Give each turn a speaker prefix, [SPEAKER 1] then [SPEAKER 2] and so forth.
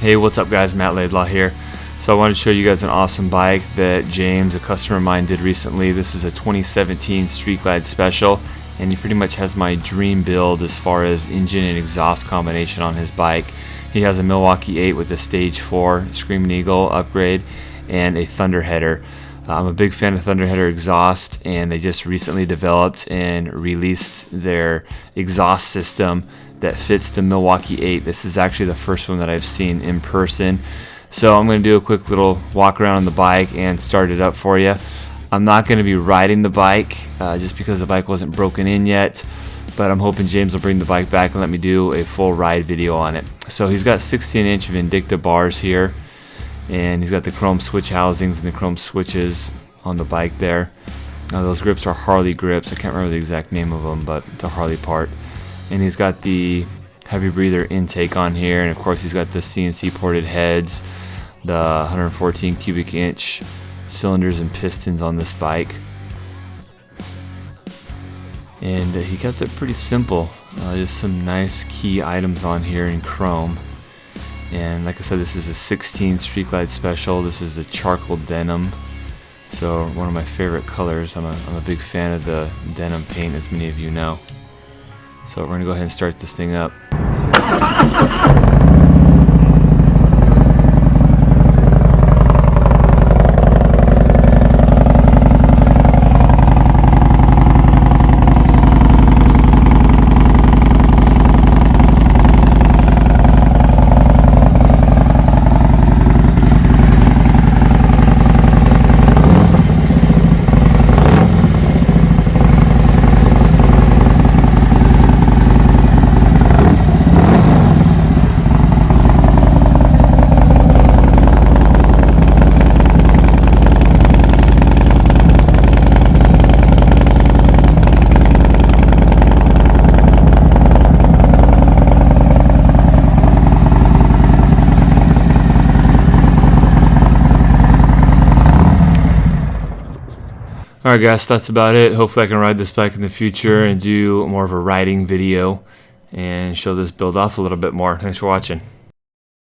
[SPEAKER 1] Hey, what's up guys, Matt Laidlaw here. So I wanted to show you guys an awesome bike that James, a customer of mine, did recently. This is a 2017 Street Glide Special, and he pretty much has my dream build as far as engine and exhaust combination on his bike. He has a Milwaukee-Eight with a Stage 4 Screamin Eagle upgrade and a Thunderheader. I'm a big fan of Thunderheader Exhaust, and they just recently developed and released their exhaust system that fits the Milwaukee-Eight. This is actually the first one that I've seen in person. So I'm going to do a quick little walk around on the bike and start it up for you. I'm not going to be riding the bike just because the bike wasn't broken in yet, but I'm hoping James will bring the bike back and let me do a full ride video on it. So he's got 16-inch Vindicta bars here, and he's got the chrome switch housings and the chrome switches on the bike there. Now those grips are Harley grips. I can't remember the exact name of them, but it's a Harley part. And he's got the heavy breather intake on here, and of course he's got the CNC ported heads, the 114 cubic inch cylinders and pistons on this bike. And he kept it pretty simple. Just some nice key items on here in chrome. And like I said, this is a 16 Street Glide Special. This is the charcoal denim, so one of my favorite colors. I'm a big fan of the denim paint, as many of you know. So we're going to go ahead and start this thing up. Alright guys, that's about it. Hopefully I can ride this bike in the future and do more of a riding video and show this build off a little bit more. Thanks for watching.